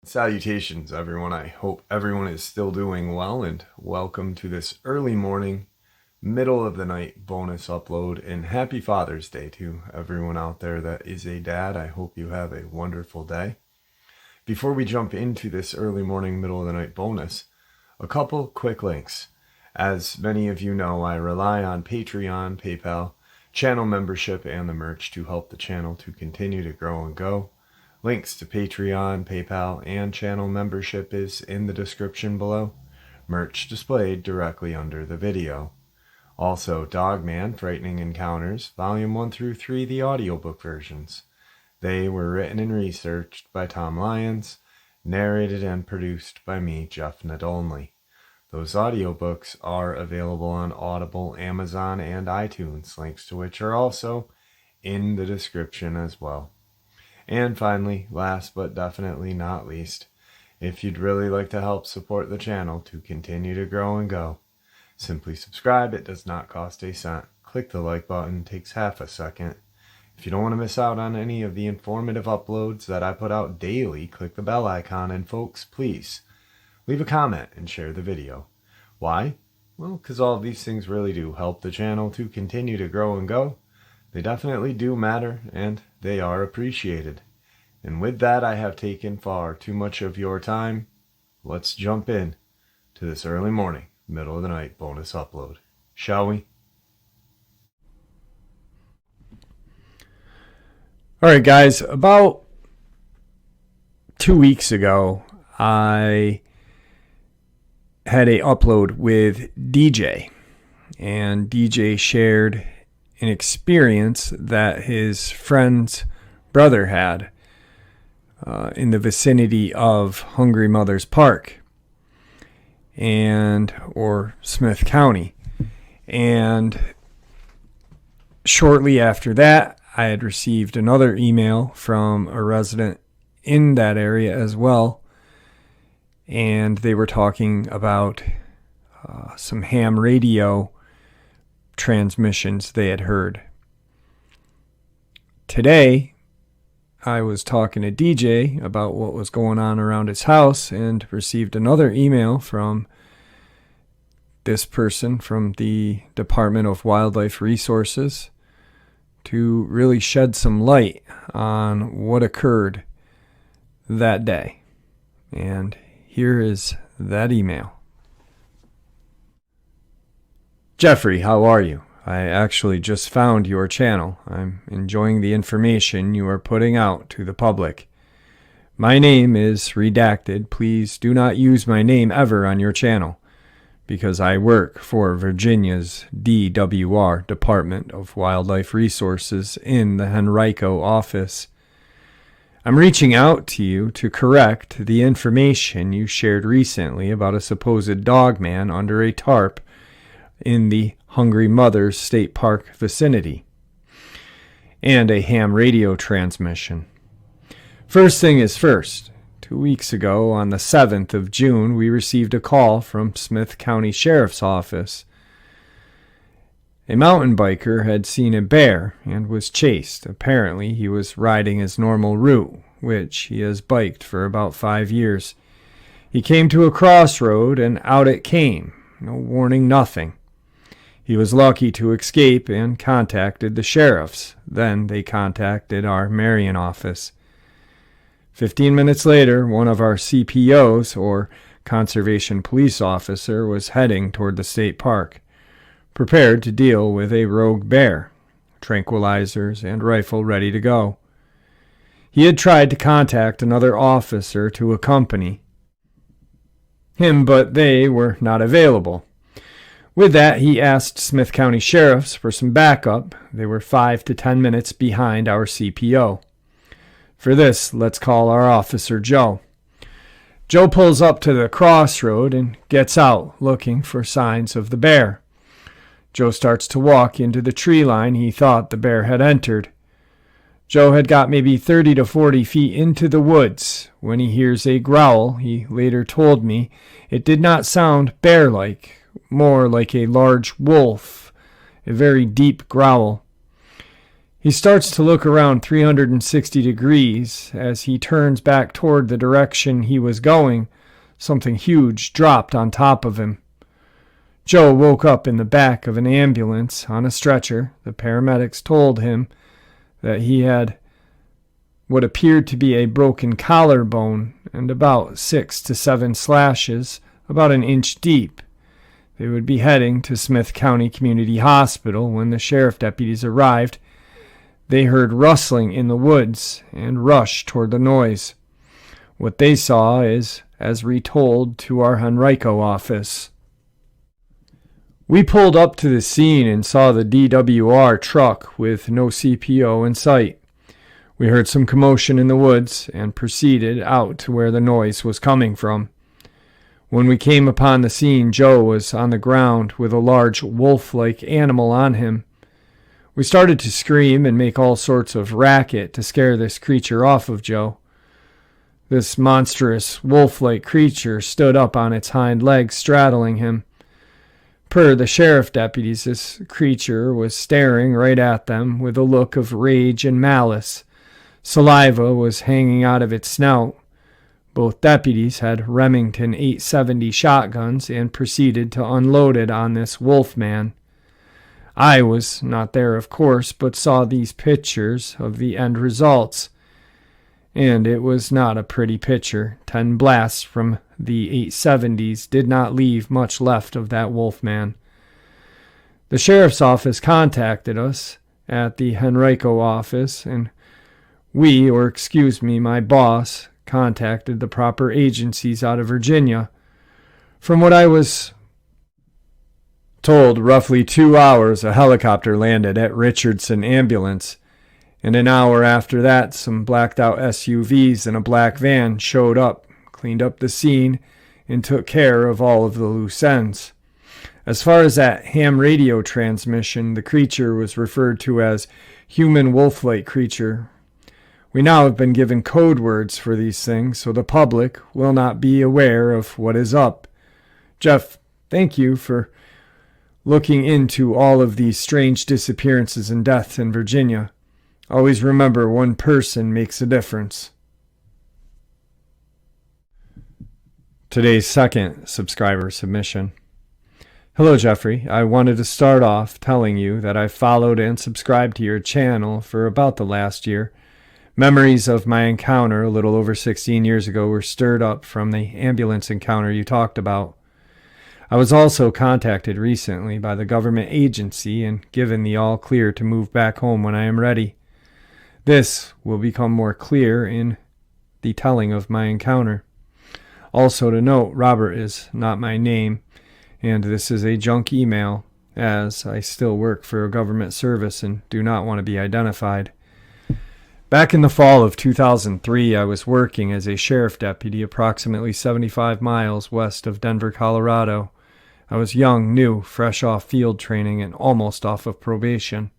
Salutations, everyone. I hope everyone is still doing well, and welcome to this early morning, middle of the night bonus upload, and happy Father's Day to everyone out there that is a dad. I hope you have a wonderful day. Before we jump into this early morning, middle of the night bonus, a couple quick links. As many of you know, I rely on Patreon, PayPal, channel membership, and the merch to help the channel to continue to grow and go. Links to Patreon, PayPal, and channel membership is in the description below. Merch displayed directly under the video. Also, Dogman, Frightening Encounters, Volume 1 through 3, the audiobook versions. They were written and researched by Tom Lyons, narrated and produced by me, Jeff Nadolny. Those audiobooks are available on Audible, Amazon, and iTunes, links to which are also in the description as well. And finally, last but definitely not least, if you'd really like to help support the channel to continue to grow and go, simply subscribe. It does not cost a cent. Click the like button, takes half a second. If you don't want to miss out on any of the informative uploads that I put out daily, click the bell icon, and folks, please leave a comment and share the video. Why? Well, because all of these things really do help the channel to continue to grow and go. They definitely do matter, and they are appreciated. And with that, I have taken far too much of your time. Let's jump in to this early morning, middle of the night bonus upload, shall we? All right, guys, about 2 weeks ago, I had a upload with DJ, and DJ shared an experience that his friend's brother had in the vicinity of Hungry Mother's Park or Smith County. And shortly after that, I had received another email from a resident in that area as well, and they were talking about some ham radio transmissions they had heard. Today, I was talking to DJ about what was going on around his house and received another email from this person from the Department of Wildlife Resources to really shed some light on what occurred that day. And here is that email. Jeffrey, how are you? I actually just found your channel. I'm enjoying the information you are putting out to the public. My name is redacted. Please do not use my name ever on your channel, because I work for Virginia's DWR, Department of Wildlife Resources, in the Henrico office. I'm reaching out to you to correct the information you shared recently about a supposed dogman under a tarp in the Hungry Mother's State Park vicinity, and a ham radio transmission. First thing is first. 2 weeks ago, on the 7th of June, we received a call from Smith County Sheriff's Office. A mountain biker had seen a bear and was chased. Apparently, he was riding his normal route, which he has biked for about 5 years. He came to a crossroad, and out it came. No warning, nothing. He was lucky to escape and contacted the sheriffs. Then they contacted our Marion office. 15 minutes later, one of our CPOs, or Conservation Police Officer, was heading toward the state park, prepared to deal with a rogue bear, tranquilizers and rifle ready to go. He had tried to contact another officer to accompany him, but they were not available. With that, he asked Smith County Sheriffs for some backup. They were 5 to 10 minutes behind our CPO. For this, let's call our officer Joe. Joe pulls up to the crossroad and gets out, looking for signs of the bear. Joe starts to walk into the tree line he thought the bear had entered. Joe had got maybe 30 to 40 feet into the woods when he hears a growl. He later told me it did not sound bear-like, more like a large wolf a very deep growl. He starts to look around 360 degrees. As he turns back toward the direction he was going, something huge dropped on top of him. Joe woke up in the back of an ambulance on a stretcher. The paramedics told him that he had what appeared to be a broken collarbone and about 6 to 7 slashes, about an inch deep. They would be heading to Smith County Community Hospital. When the sheriff deputies arrived, they heard rustling in the woods and rushed toward the noise. What they saw is as retold to our Henrico office. We pulled up to the scene and saw the DWR truck with no CPO in sight. We heard some commotion in the woods and proceeded out to where the noise was coming from. When we came upon the scene, Joe was on the ground with a large wolf-like animal on him. We started to scream and make all sorts of racket to scare this creature off of Joe. This monstrous wolf-like creature stood up on its hind legs, straddling him. Per the sheriff deputies, this creature was staring right at them with a look of rage and malice. Saliva was hanging out of its snout. Both deputies had Remington 870 shotguns and proceeded to unload it on this wolf man. I was not there, of course, but saw these pictures of the end results. And it was not a pretty picture. 10 blasts from the 870s did not leave much left of that wolf man. The sheriff's office contacted us at the Henrico office, and my boss, contacted the proper agencies out of Virginia. From what I was told, roughly 2 hours, a helicopter landed at Richardson Ambulance, and an hour after that, some blacked-out SUVs and a black van showed up, cleaned up the scene, and took care of all of the loose ends. As far as that ham radio transmission, the creature was referred to as human wolf-like creature. We now have been given code words for these things, so the public will not be aware of what is up. Jeff, thank you for looking into all of these strange disappearances and deaths in Virginia. Always remember, one person makes a difference. Today's second subscriber submission. Hello, Jeffrey. I wanted to start off telling you that I followed and subscribed to your channel for about the last year. Memories of my encounter a little over 16 years ago were stirred up from the ambulance encounter you talked about. I was also contacted recently by the government agency and given the all clear to move back home when I am ready. This will become more clear in the telling of my encounter. Also to note, Robert is not my name, and this is a junk email, as I still work for a government service and do not want to be identified. Back in the fall of 2003, I was working as a sheriff deputy approximately 75 miles west of Denver, Colorado. I was young, new, fresh off field training, and almost off of probation.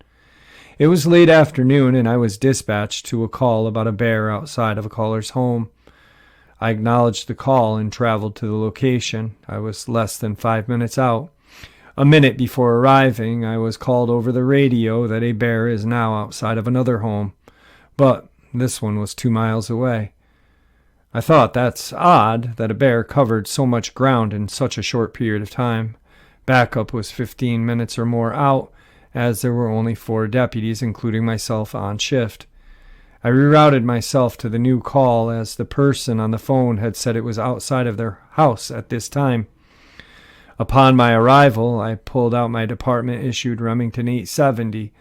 It was late afternoon, and I was dispatched to a call about a bear outside of a caller's home. I acknowledged the call and traveled to the location. I was less than 5 minutes out. A minute before arriving, I was called over the radio that a bear is now outside of another home, but this one was 2 miles away. I thought that's odd that a bear covered so much ground in such a short period of time. Backup was 15 minutes or more out, as there were only 4 deputies, including myself, on shift. I rerouted myself to the new call, as the person on the phone had said it was outside of their house at this time. Upon my arrival, I pulled out my department-issued Remington 870.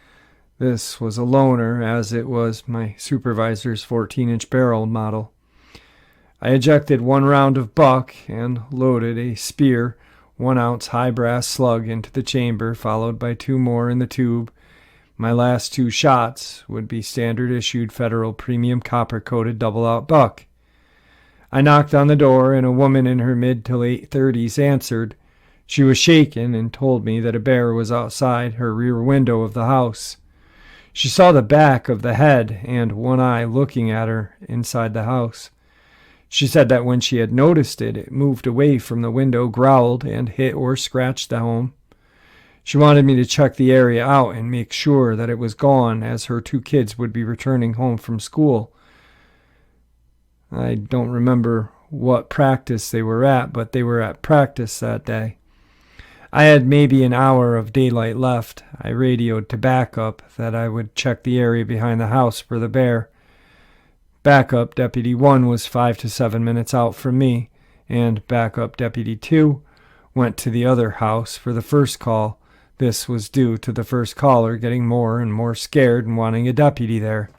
This was a loaner, as it was my supervisor's 14-inch barrel model. I ejected 1 round of buck and loaded a spear 1-ounce high-brass slug into the chamber, followed by 2 more in the tube. My last 2 shots would be standard-issued federal premium copper-coated double-out buck. I knocked on the door, and a woman in her mid to late 30s answered. She was shaken and told me that a bear was outside her rear window of the house. She saw the back of the head and one eye looking at her inside the house. She said that when she had noticed it, it moved away from the window, growled, and hit or scratched the home. She wanted me to check the area out and make sure that it was gone, as her 2 kids would be returning home from school. I don't remember what practice they were at, but they were at practice that day. I had maybe an hour of daylight left. I radioed to backup that I would check the area behind the house for the bear. Backup Deputy 1 was 5 to 7 minutes out from me, and Backup Deputy 2 went to the other house for the first call. This was due to the first caller getting more and more scared and wanting a deputy there.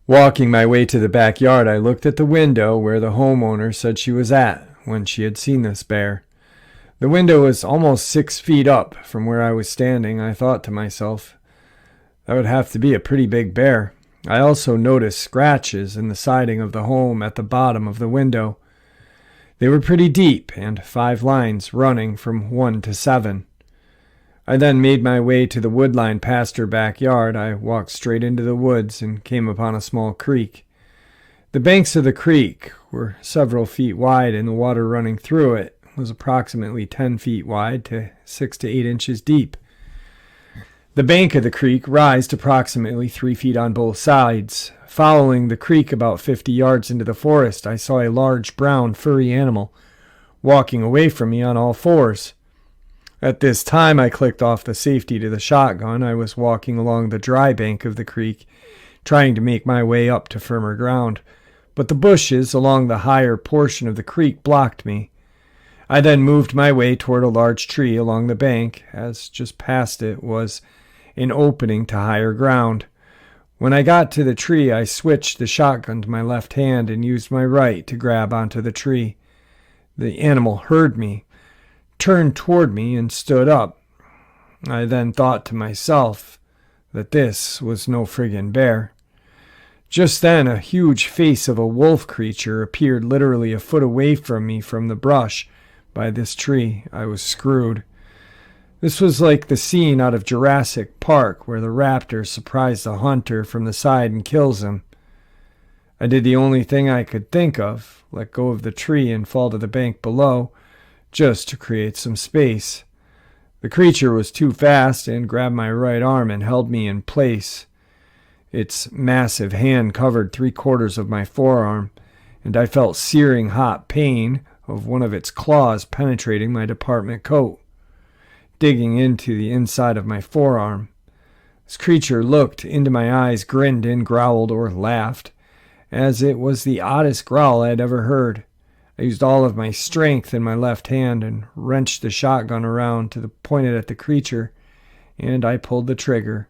Walking my way to the backyard, I looked at the window where the homeowner said she was at when she had seen this bear. The window was almost 6 feet up from where I was standing. I thought to myself, that would have to be a pretty big bear. I also noticed scratches in the siding of the home at the bottom of the window. They were pretty deep, and 5 lines running from 1 to 7. I then made my way to the woodline past her backyard. I walked straight into the woods and came upon a small creek. The banks of the creek were several feet wide, and the water running through it was approximately 10 feet wide to 6 to 8 inches deep. The bank of the creek rised approximately 3 feet on both sides. Following the creek about 50 yards into the forest, I saw a large brown furry animal walking away from me on all fours. At this time, I clicked off the safety to the shotgun. I was walking along the dry bank of the creek, trying to make my way up to firmer ground, but the bushes along the higher portion of the creek blocked me. I then moved my way toward a large tree along the bank, as just past it was an opening to higher ground. When I got to the tree, I switched the shotgun to my left hand and used my right to grab onto the tree. The animal heard me, turned toward me, and stood up. I then thought to myself that this was no friggin' bear. Just then, a huge face of a wolf creature appeared literally a foot away from me from the brush by this tree. I was screwed. This was like the scene out of Jurassic Park where the raptor surprised the hunter from the side and kills him. I did the only thing I could think of, let go of the tree and fall to the bank below, just to create some space. The creature was too fast and grabbed my right arm and held me in place. Its massive hand covered 3/4 of my forearm, and I felt searing hot pain of one of its claws penetrating my department coat, digging into the inside of my forearm. This creature looked into my eyes, grinned and growled or laughed, as it was the oddest growl I had ever heard. I used all of my strength in my left hand and wrenched the shotgun around to point it at the creature, and I pulled the trigger.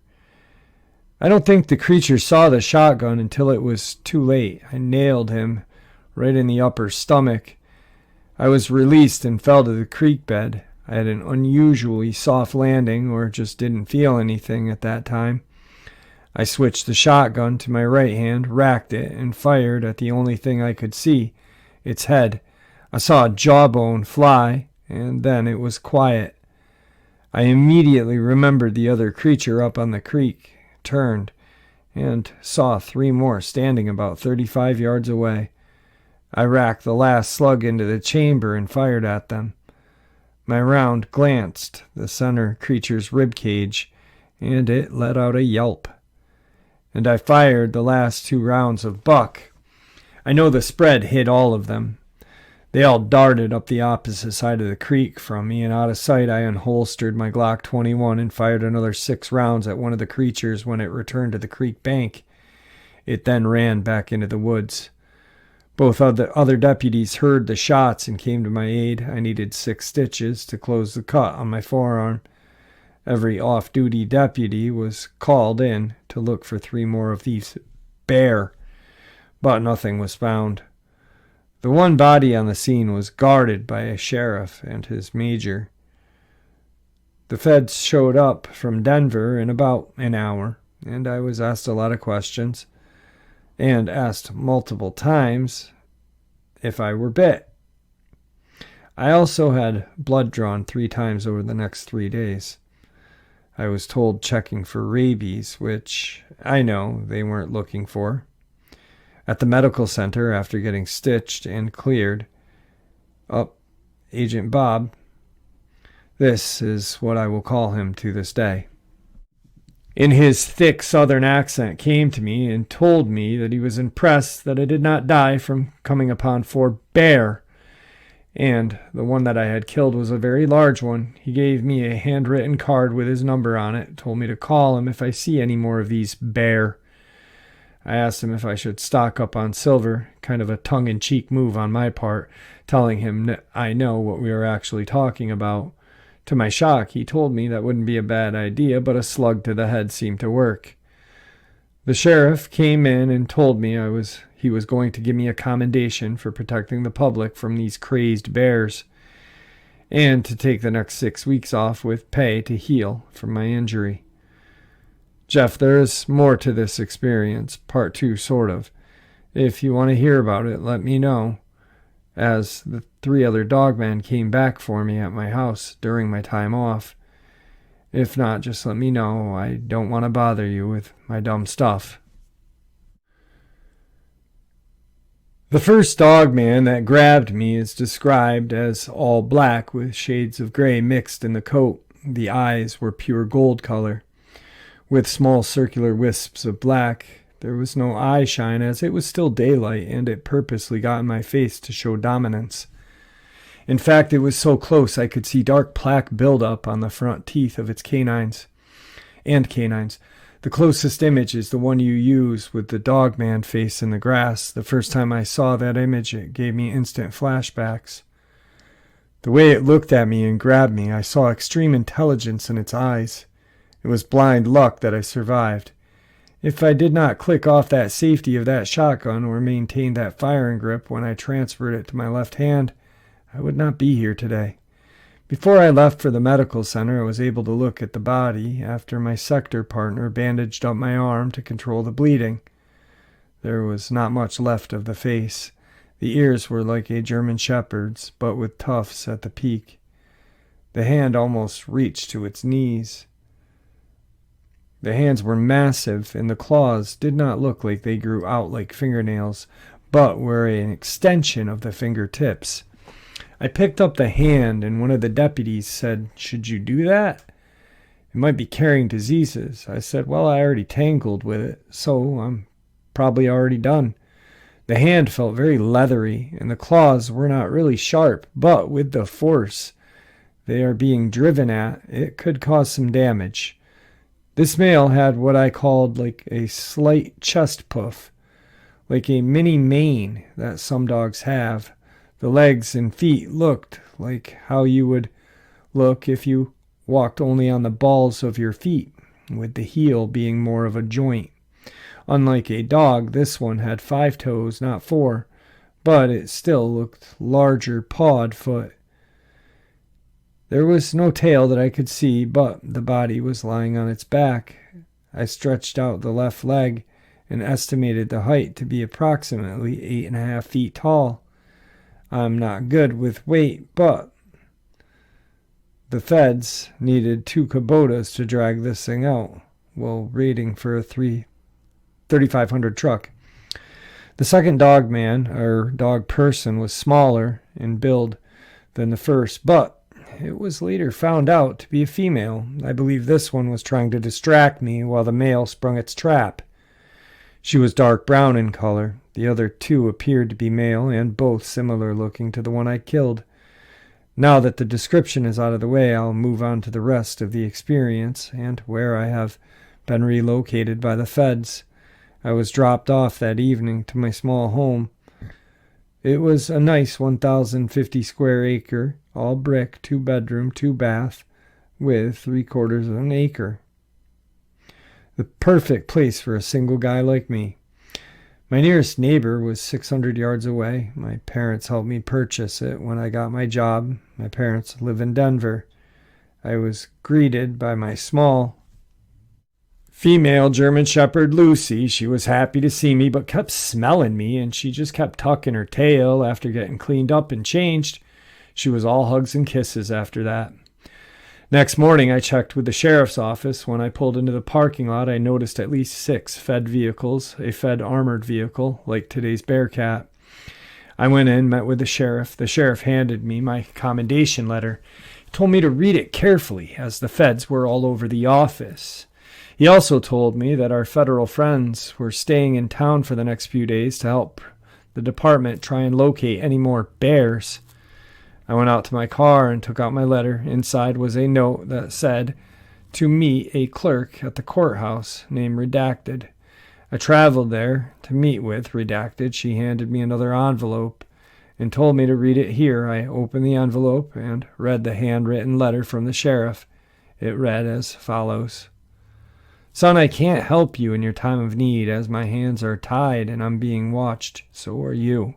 I don't think the creature saw the shotgun until it was too late. I nailed him right in the upper stomach. I was released and fell to the creek bed. I had an unusually soft landing, or just didn't feel anything at that time. I switched the shotgun to my right hand, racked it, and fired at the only thing I could see, its head. I saw a jawbone fly, and then it was quiet. I immediately remembered the other creature up on the creek, turned, and saw 3 more standing about 35 yards away. I racked the last slug into the chamber and fired at them. My round glanced the center creature's rib cage, and it let out a yelp. And I fired the last 2 rounds of buck. I know the spread hit all of them. They all darted up the opposite side of the creek from me, and out of sight I unholstered my Glock 21 and fired another 6 rounds at one of the creatures when it returned to the creek bank. It then ran back into the woods. Both of the other deputies heard the shots and came to my aid. I needed 6 stitches to close the cut on my forearm. Every off-duty deputy was called in to look for 3 more of these bear, but nothing was found. The one body on the scene was guarded by a sheriff and his major. The feds showed up from Denver in about an hour, and I was asked a lot of questions, and asked multiple times if I were bit. I also had blood drawn 3 times over the next 3 days. I was told checking for rabies, which I know they weren't looking for. At the medical center, after getting stitched and cleared, Agent Bob, This is what I will call him to this day. In his thick southern accent came to me and told me that he was impressed that I did not die from coming upon 4 bear, and the one that I had killed was a very large one. He gave me a handwritten card with his number on it, told me to call him if I see any more of these bear. I asked him if I should stock up on silver, kind of a tongue-in-cheek move on my part, telling him that I know what we were actually talking about. To my shock, he told me that wouldn't be a bad idea, but a slug to the head seemed to work. The sheriff came in and told me he was going to give me a commendation for protecting the public from these crazed bears, and to take the next 6 weeks off with pay to heal from my injury. Jeff, there is more to this experience, part 2 sort of. If you want to hear about it, let me know, as the 3 other Dogmen came back for me at my house during my time off. If not, just let me know. I don't want to bother you with my dumb stuff. The first Dogman that grabbed me is described as all black with shades of gray mixed in the coat. The eyes were pure gold color, with small circular wisps of black. There was no eye shine, as it was still daylight, and it purposely got in my face to show dominance. In fact, it was so close I could see dark plaque build up on the front teeth of its canines. The closest image is the one you use with the Dogman face in the grass. The first time I saw that image, it gave me instant flashbacks. The way it looked at me and grabbed me, I saw extreme intelligence in its eyes. It was blind luck that I survived. If I did not click off that safety of that shotgun or maintain that firing grip when I transferred it to my left hand, I would not be here today. Before I left for the medical center, I was able to look at the body after my sector partner bandaged up my arm to control the bleeding. There was not much left of the face. The ears were like a German shepherd's, but with tufts at the peak. The hand almost reached to its knees. The hands were massive, and the claws did not look like they grew out like fingernails, but were an extension of the fingertips. I picked up the hand, and one of the deputies said, "Should you do that? It might be carrying diseases." I said, "Well, I already tangled with it, so I'm probably already done." The hand felt very leathery, and the claws were not really sharp, but with the force they are being driven at, it could cause some damage. This male had what I called like a slight chest puff, like a mini mane that some dogs have. The legs and feet looked like how you would look if you walked only on the balls of your feet, with the heel being more of a joint. Unlike a dog, this one had 5 toes, not 4, but it still looked larger pawed foot. There was no tail that I could see, but the body was lying on its back. I stretched out the left leg and estimated the height to be approximately 8.5 feet tall. I'm not good with weight, but the feds needed 2 Kubotas to drag this thing out, while raiding for a 3500 truck. The second Dogman, or dog person, was smaller in build than the first, but it was later found out to be a female. I believe this one was trying to distract me while the male sprung its trap. She was dark brown in color. The other 2 appeared to be male, and both similar looking to the one I killed. Now that the description is out of the way, I'll move on to the rest of the experience and where I have been relocated by the feds. I was dropped off that evening to my small home. It was a nice 1,050 square acre, all brick, 2 bedroom, 2 bath, with 3/4 of an acre. The perfect place for a single guy like me. My nearest neighbor was 600 yards away. My parents helped me purchase it when I got my job. My parents live in Denver. I was greeted by my small female German Shepherd, Lucy. She was happy to see me, but kept smelling me, and she just kept tucking her tail after getting cleaned up and changed. She was all hugs and kisses after that. Next morning, I checked with the sheriff's office. When I pulled into the parking lot, I noticed at least 6 Fed vehicles, a Fed armored vehicle, like today's Bearcat. I went in, met with the sheriff. The sheriff handed me my commendation letter. Told me to read it carefully, as the feds were all over the office. He also told me that our federal friends were staying in town for the next few days to help the department try and locate any more bears. I went out to my car and took out my letter. Inside was a note that said, to meet a clerk at the courthouse named Redacted. I traveled there to meet with Redacted. She handed me another envelope and told me to read it here. I opened the envelope and read the handwritten letter from the sheriff. It read as follows. Son, I can't help you in your time of need, as my hands are tied and I'm being watched. So are you.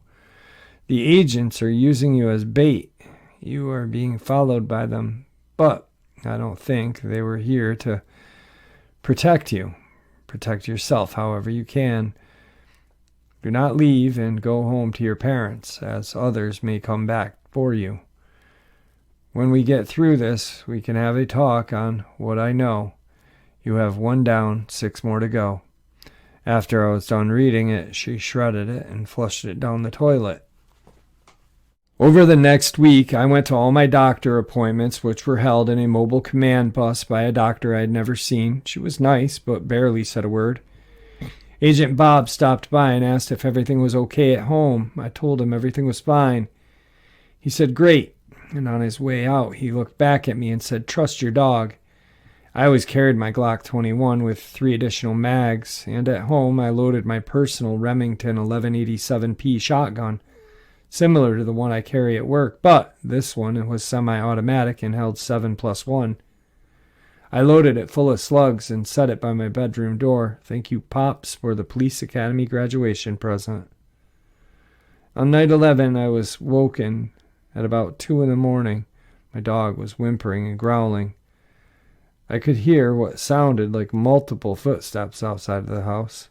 The agents are using you as bait. You are being followed by them, but I don't think they were here to protect you. Protect yourself however you can. Do not leave and go home to your parents, as others may come back for you. When we get through this, we can have a talk on what I know. You have 1 down, 6 more to go. After I was done reading it, she shredded it and flushed it down the toilet. Over the next week, I went to all my doctor appointments, which were held in a mobile command bus by a doctor I had never seen. She was nice, but barely said a word. Agent Bob stopped by and asked if everything was okay at home. I told him everything was fine. He said, great. And on his way out, he looked back at me and said, trust your dog. I always carried my Glock 21 with 3 additional mags, and at home I loaded my personal Remington 1187P shotgun, similar to the one I carry at work, but this one was semi-automatic and held 7+1. I loaded it full of slugs and set it by my bedroom door. Thank you, Pops, for the police academy graduation present. On night 11, I was woken at about 2 in the morning. My dog was whimpering and growling. I could hear what sounded like multiple footsteps outside of the house.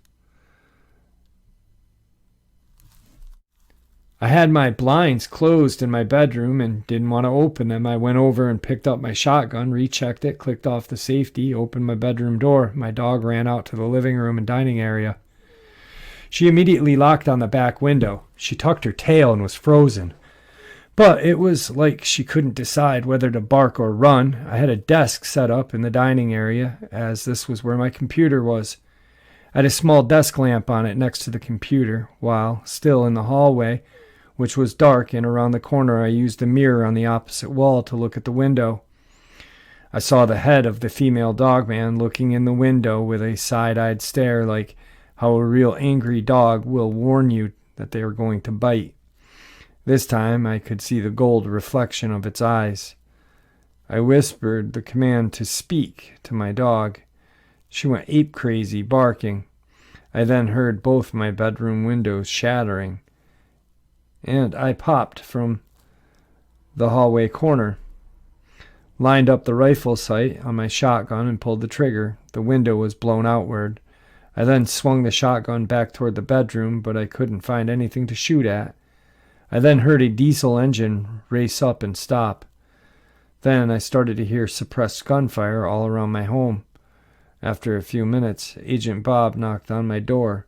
I had my blinds closed in my bedroom and didn't want to open them. I went over and picked up my shotgun, rechecked it, clicked off the safety, opened my bedroom door. My dog ran out to the living room and dining area. She immediately locked on the back window. She tucked her tail and was frozen. But it was like she couldn't decide whether to bark or run. I had a desk set up in the dining area, as this was where my computer was. I had a small desk lamp on it next to the computer, while still in the hallway, which was dark, and around the corner I used a mirror on the opposite wall to look at the window. I saw the head of the female Dogman looking in the window with a side-eyed stare, like how a real angry dog will warn you that they are going to bite. This time I could see the gold reflection of its eyes. I whispered the command to speak to my dog. She went ape-crazy, barking. I then heard both my bedroom windows shattering, and I popped from the hallway corner, lined up the rifle sight on my shotgun and pulled the trigger. The window was blown outward. I then swung the shotgun back toward the bedroom, but I couldn't find anything to shoot at. I then heard a diesel engine race up and stop. Then I started to hear suppressed gunfire all around my home. After a few minutes, Agent Bob knocked on my door.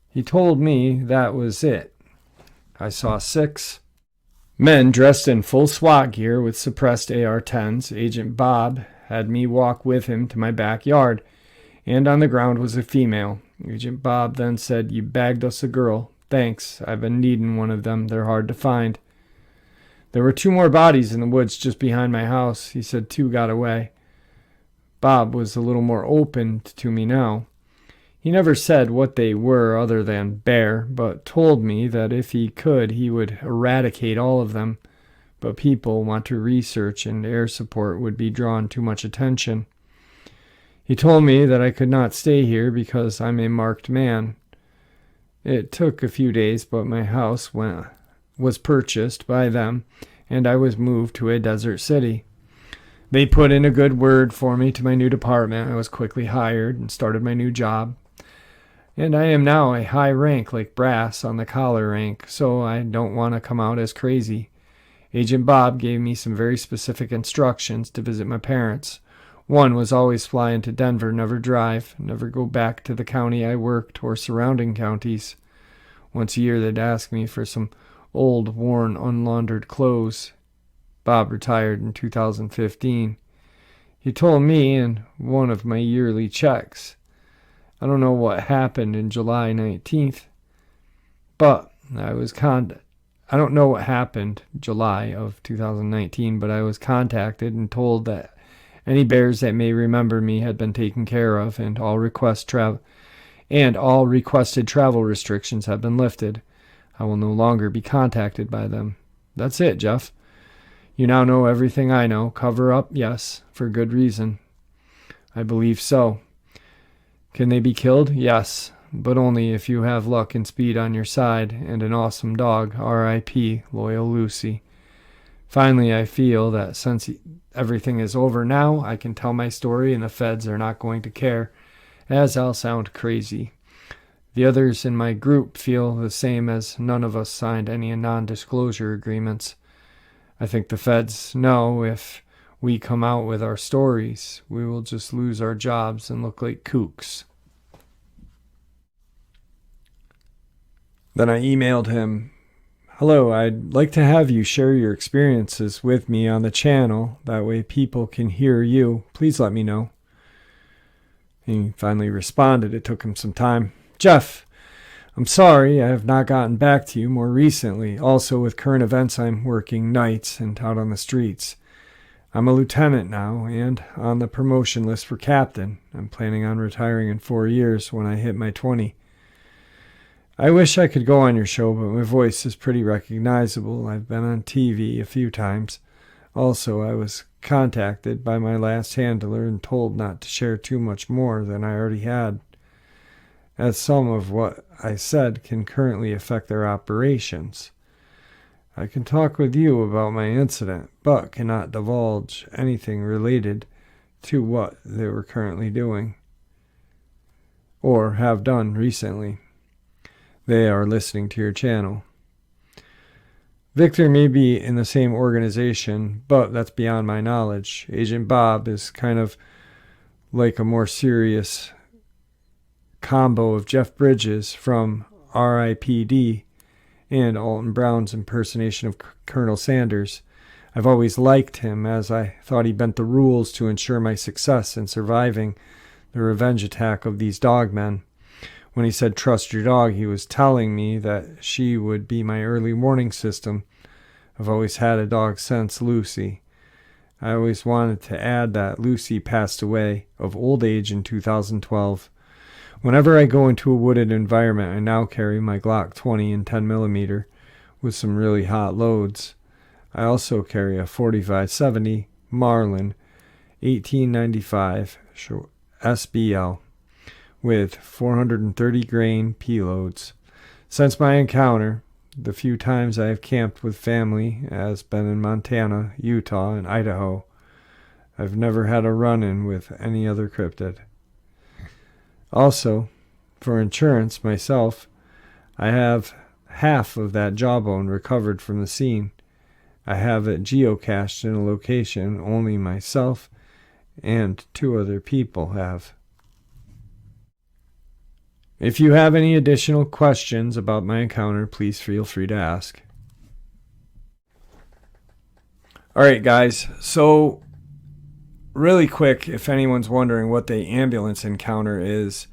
He told me that was it. I saw 6 men dressed in full SWAT gear with suppressed AR-10s. Agent Bob had me walk with him to my backyard, and on the ground was a female. Agent Bob then said, "You bagged us a girl. Thanks. I've been needing one of them. They're hard to find." There were 2 more bodies in the woods just behind my house. He said 2 got away. Bob was a little more open to me now. He never said what they were other than bear, but told me that if he could, he would eradicate all of them. But people want to research, and air support would be drawn too much attention. He told me that I could not stay here because I'm a marked man. It took a few days, but my house was purchased by them, and I was moved to a desert city. They put in a good word for me to my new department. I was quickly hired and started my new job. And I am now a high rank like brass on the collar rank, so I don't want to come out as crazy. Agent Bob gave me some very specific instructions to visit my parents. One was always fly into Denver, never drive, never go back to the county I worked or surrounding counties. Once a year they'd ask me for some old, worn, unlaundered clothes. Bob retired in 2015. He told me in one of my yearly checks. I don't know what happened in July 19th, but I don't know what happened July of 2019, but I was contacted and told that any bears that may remember me had been taken care of, and all requested travel restrictions have been lifted. I will no longer be contacted by them. That's it, Jeff. You now know everything I know. Cover up, yes, for good reason. I believe so. Can they be killed? Yes, but only if you have luck and speed on your side and an awesome dog. R.I.P. Loyal Lucy. Finally, I feel that since everything is over now, I can tell my story and the feds are not going to care, as I'll sound crazy. The others in my group feel the same, as none of us signed any non-disclosure agreements. I think the feds know if we come out with our stories, we will just lose our jobs and look like kooks. Then I emailed him, "Hello, I'd like to have you share your experiences with me on the channel. That way people can hear you. Please let me know." He finally responded. It took him some time. "Jeff, I'm sorry I have not gotten back to you more recently. Also, with current events, I'm working nights and out on the streets. I'm a lieutenant now and on the promotion list for captain. I'm planning on retiring in 4 years when I hit my 20. I wish I could go on your show, but my voice is pretty recognizable. I've been on TV a few times. Also, I was contacted by my last handler and told not to share too much more than I already had, as some of what I said can currently affect their operations. I can talk with you about my incident, but cannot divulge anything related to what they were currently doing or have done recently. They are listening to your channel. Victor may be in the same organization, but that's beyond my knowledge. Agent Bob is kind of like a more serious combo of Jeff Bridges from R.I.P.D. and Alton Brown's impersonation of Colonel Sanders. I've always liked him, as I thought he bent the rules to ensure my success in surviving the revenge attack of these dogmen. When he said trust your dog, he was telling me that she would be my early warning system. I've always had a dog since Lucy. I always wanted to add that Lucy passed away of old age in 2012. Whenever I go into a wooded environment, I now carry my Glock 20 and 10mm with some really hot loads. I also carry a 45-70 Marlin 1895 SBL with 430 grain P-loads. Since my encounter, the few times I have camped with family has been in Montana, Utah, and Idaho. I've never had a run-in with any other cryptid. Also, for insurance myself, I have half of that jawbone recovered from the scene. I have it geocached in a location only myself and 2 other people have. If you have any additional questions about my encounter, please feel free to ask. Alright guys, so really quick, if anyone's wondering what the ambulance encounter is,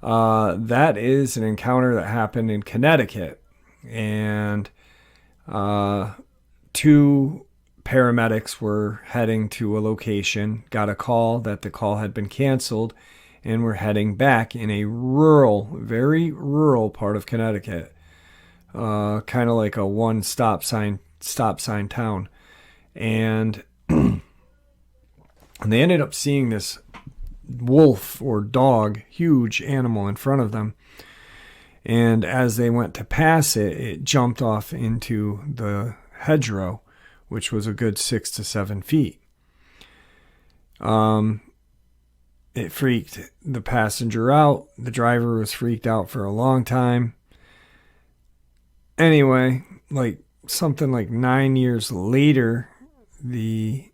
that is an encounter that happened in Connecticut, and 2 paramedics were heading to a location, got a call that the call had been canceled, and were heading back in a rural, very rural part of Connecticut, kind of like a one stop sign town, and they ended up seeing this wolf or dog, huge animal in front of them. And as they went to pass it, it jumped off into the hedgerow, which was a good 6 to 7 feet. It freaked the passenger out. The driver was freaked out for a long time. Anyway, something like 9 years later, the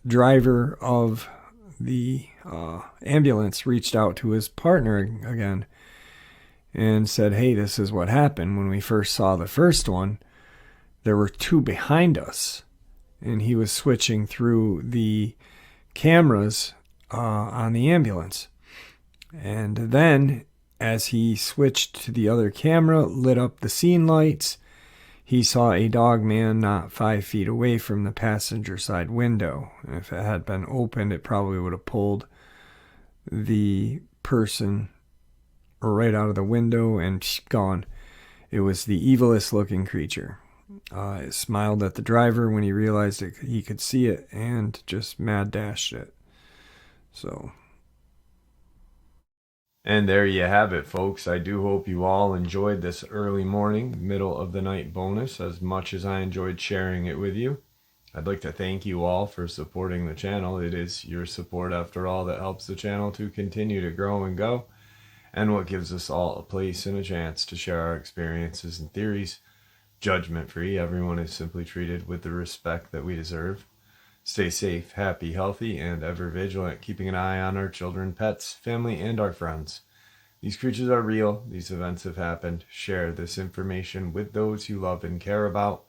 driver of the ambulance reached out to his partner again and said, hey, this is what happened. When we first saw the first one, there were two behind us, and he was switching through the cameras on the ambulance. And then, as he switched to the other camera, lit up the scene lights, he saw a Dogman not 5 feet away from the passenger side window. And if it had been opened, it probably would have pulled the person right out of the window and gone. It was the evilest looking creature. It smiled at the driver when he realized he could see it, and just mad dashed it. So, and there you have it, folks. I do hope you all enjoyed this early morning, middle of the night bonus as much as I enjoyed sharing it with you. I'd like to thank you all for supporting the channel. It is your support, after all, that helps the channel to continue to grow and go, and what gives us all a place and a chance to share our experiences and theories. Judgment-free, everyone is simply treated with the respect that we deserve. Stay safe, happy, healthy, and ever vigilant, keeping an eye on our children, pets, family, and our friends. These creatures are real. These events have happened. Share this information with those you love and care about,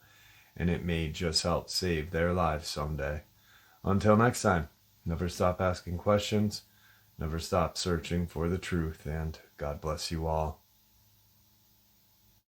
and it may just help save their lives someday. Until next time, never stop asking questions, never stop searching for the truth, and God bless you all.